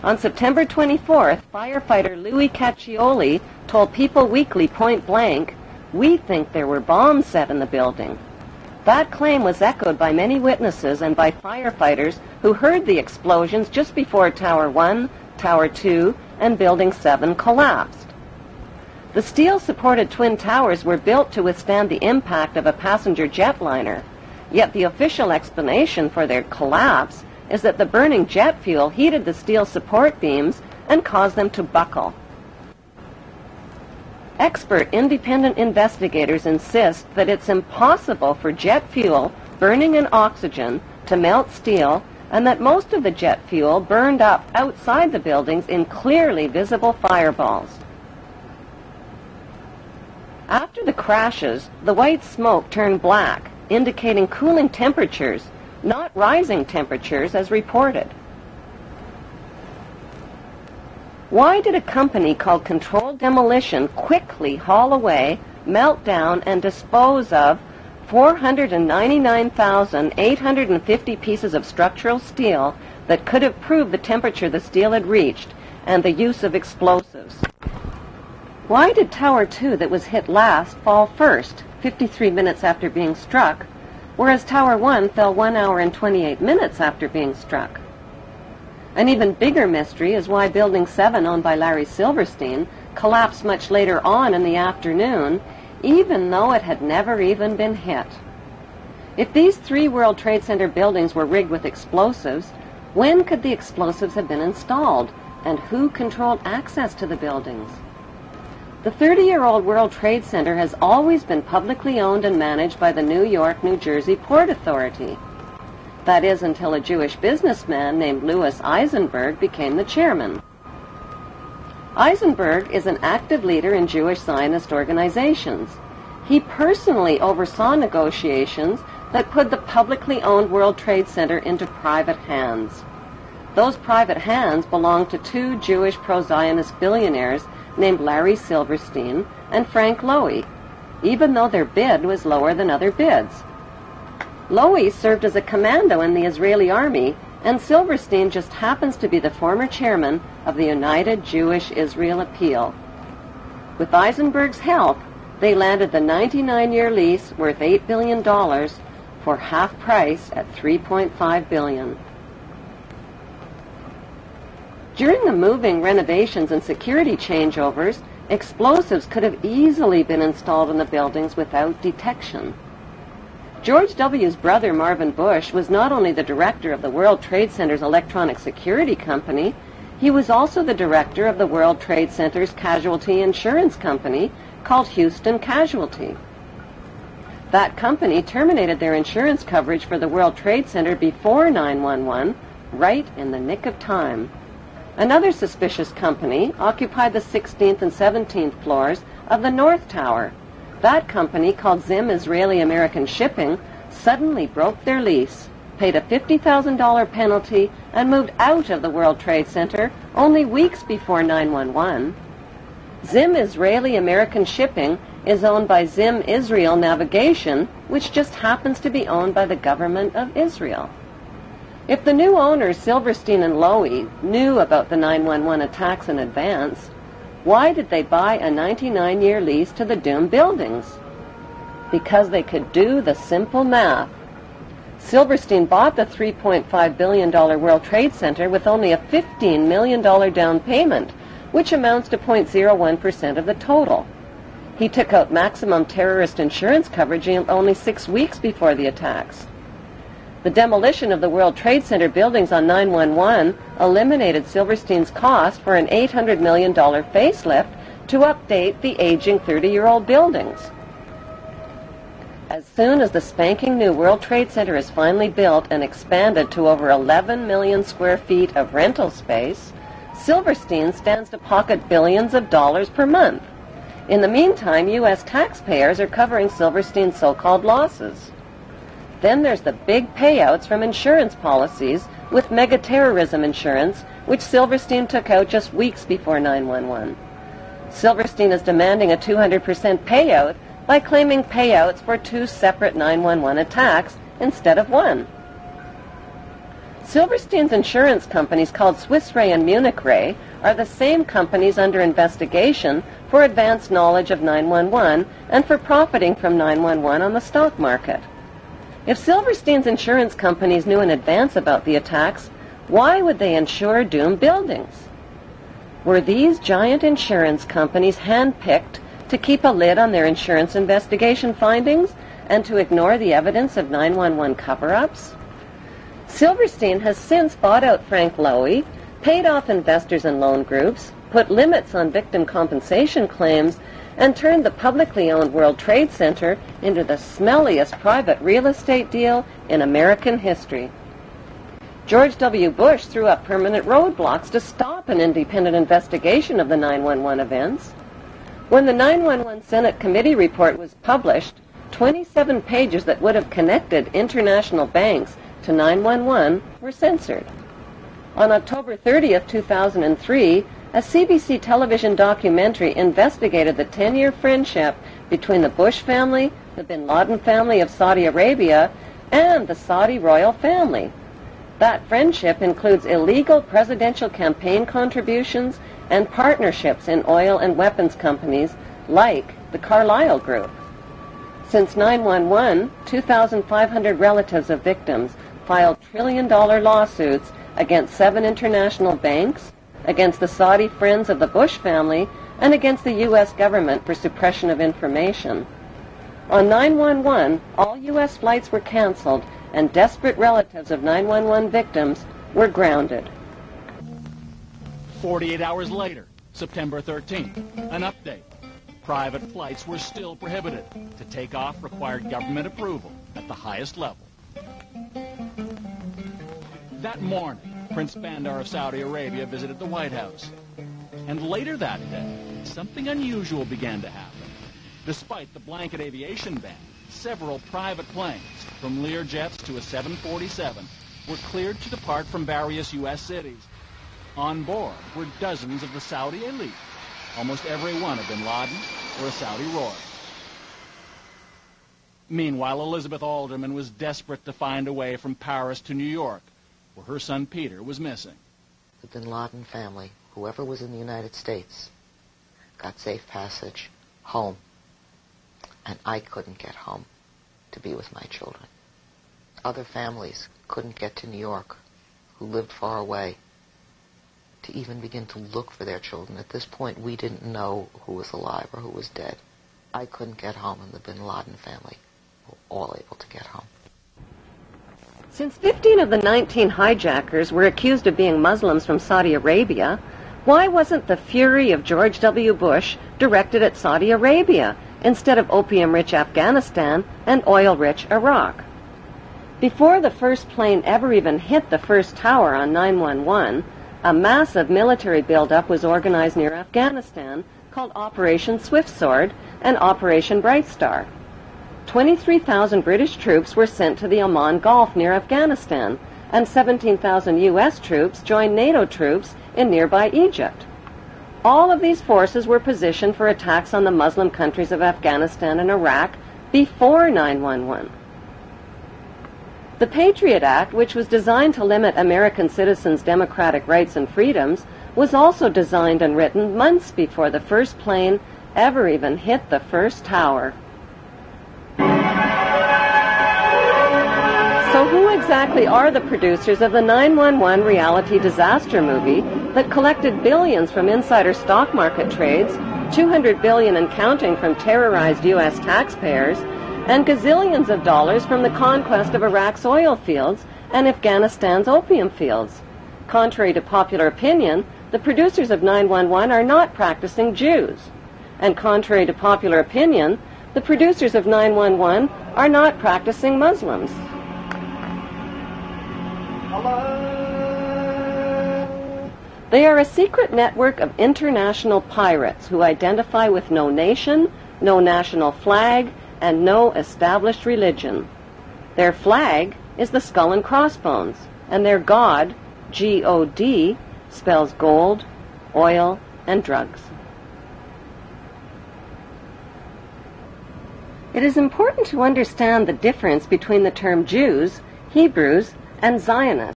On September 24th, firefighter Louis Caccioli told People Weekly point blank, "We think there were bombs set in the building." That claim was echoed by many witnesses and by firefighters who heard the explosions just before Tower 1, Tower 2, and Building 7 collapsed. The steel-supported twin towers were built to withstand the impact of a passenger jetliner, yet the official explanation for their collapse is that the burning jet fuel heated the steel support beams and caused them to buckle. Expert independent investigators insist that it's impossible for jet fuel burning in oxygen to melt steel, and that most of the jet fuel burned up outside the buildings in clearly visible fireballs. After the crashes, the white smoke turned black, indicating cooling temperatures, not rising temperatures as reported. Why did a company called Controlled Demolition quickly haul away, melt down, and dispose of 499,850 pieces of structural steel that could have proved the temperature the steel had reached and the use of explosives? Why did Tower 2 that was hit last fall first, 53 minutes after being struck, whereas Tower 1 fell 1 hour and 28 minutes after being struck? An even bigger mystery is why Building 7, owned by Larry Silverstein, collapsed much later on in the afternoon, even though it had never even been hit. If these 3 World Trade Center buildings were rigged with explosives, when could the explosives have been installed, and who controlled access to the buildings? The 30-year-old World Trade Center has always been publicly owned and managed by the New York, New Jersey Port Authority. That is, until a Jewish businessman named Louis Eisenberg became the chairman. Eisenberg is an active leader in Jewish Zionist organizations. He personally oversaw negotiations that put the publicly owned World Trade Center into private hands. Those private hands belonged to 2 Jewish pro-Zionist billionaires named Larry Silverstein and Frank Lowy, even though their bid was lower than other bids. Lowy served as a commando in the Israeli army, and Silverstein just happens to be the former chairman of the United Jewish Israel Appeal. With Eisenberg's help, they landed the 99-year lease worth $8 billion for half price at $3.5 billion. During the moving, renovations, and security changeovers, explosives could have easily been installed in the buildings without detection. George W.'s brother, Marvin Bush, was not only the director of the World Trade Center's electronic security company, he was also the director of the World Trade Center's casualty insurance company called Houston Casualty. That company terminated their insurance coverage for the World Trade Center before 9/11, right in the nick of time. Another suspicious company occupied the 16th and 17th floors of the North Tower. That company, called Zim Israeli American Shipping, suddenly broke their lease, paid a $50,000 penalty, and moved out of the World Trade Center only weeks before 9/11. Zim Israeli American Shipping is owned by Zim Israel Navigation, which just happens to be owned by the government of Israel. If the new owners, Silverstein and Lowy, knew about the 9/11 attacks in advance, why did they buy a 99-year lease to the doomed buildings? Because they could do the simple math. Silverstein bought the $3.5 billion World Trade Center with only a $15 million down payment, which amounts to 0.01% of the total. He took out maximum terrorist insurance coverage only 6 weeks before the attacks. The demolition of the World Trade Center buildings on 9/11 eliminated Silverstein's cost for an $800 million facelift to update the aging 30-year-old buildings. As soon as the spanking new World Trade Center is finally built and expanded to over 11 million square feet of rental space, Silverstein stands to pocket billions of dollars per month. In the meantime, U.S. taxpayers are covering Silverstein's so-called losses. Then there's the big payouts from insurance policies with mega-terrorism insurance, which Silverstein took out just weeks before 9/11. Silverstein is demanding a 200% payout by claiming payouts for 2 separate 9/11 attacks instead of one. Silverstein's insurance companies, called Swiss Re and Munich Re, are the same companies under investigation for advanced knowledge of 911 and for profiting from 911 on the stock market. If Silverstein's insurance companies knew in advance about the attacks, why would they insure doomed buildings? Were these giant insurance companies handpicked to keep a lid on their insurance investigation findings and to ignore the evidence of 911 cover-ups? Silverstein has since bought out Frank Lowy, paid off investors and loan groups, put limits on victim compensation claims, and turned the publicly owned World Trade Center into the smelliest private real estate deal in American history. George W. Bush threw up permanent roadblocks to stop an independent investigation of the 911 events. When the 911 Senate Committee report was published, 27 pages that would have connected international banks to 911 were censored. On October 30th, 2003, a CBC television documentary investigated the 10-year friendship between the Bush family, the bin Laden family of Saudi Arabia, and the Saudi royal family. That friendship includes illegal presidential campaign contributions and partnerships in oil and weapons companies like the Carlyle Group. Since 911, 2,500 relatives of victims filed trillion-dollar lawsuits against 7 international banks, against the Saudi friends of the Bush family, and against the U.S. government for suppression of information. On 911, all U.S. flights were canceled, and desperate relatives of 911 victims were grounded. 48 hours later, September 13th, an update. Private flights were still prohibited. To take off required government approval at the highest level. That morning, Prince Bandar of Saudi Arabia visited the White House. And later that day, something unusual began to happen. Despite the blanket aviation ban, several private planes, from Learjets to a 747, were cleared to depart from various U.S. cities. On board were dozens of the Saudi elite, almost every one a bin Laden or a Saudi royal. Meanwhile, Elizabeth Alderman was desperate to find a way from Paris to New York, where her son Peter was missing. The bin Laden family, whoever was in the United States, got safe passage home. And I couldn't get home to be with my children. Other families couldn't get to New York, who lived far away, to even begin to look for their children. At this point, we didn't know who was alive or who was dead. I couldn't get home, and the bin Laden family were all able to get home. Since 15 of the 19 hijackers were accused of being Muslims from Saudi Arabia, why wasn't the fury of George W. Bush directed at Saudi Arabia instead of opium-rich Afghanistan and oil-rich Iraq? Before the first plane ever even hit the first tower on 911, a massive military buildup was organized near Afghanistan called Operation Swift Sword and Operation Bright Star. 23,000 British troops were sent to the Oman Gulf near Afghanistan, and 17,000 U.S. troops joined NATO troops in nearby Egypt. All of these forces were positioned for attacks on the Muslim countries of Afghanistan and Iraq before 911. The Patriot Act, which was designed to limit American citizens' democratic rights and freedoms, was also designed and written months before the first plane ever even hit the first tower. So who exactly are the producers of the 911 reality disaster movie that collected billions from insider stock market trades, $200 billion and counting from terrorized U.S. taxpayers, and gazillions of dollars from the conquest of Iraq's oil fields and Afghanistan's opium fields? Contrary to popular opinion, the producers of 911 are not practicing Jews. And contrary to popular opinion, the producers of 911 are not practicing Muslims. They are a secret network of international pirates who identify with no nation, no national flag, and no established religion. Their flag is the skull and crossbones, and their god, G-O-D, spells gold, oil, and drugs. It is important to understand the difference between the term Jews, Hebrews, and Zionists.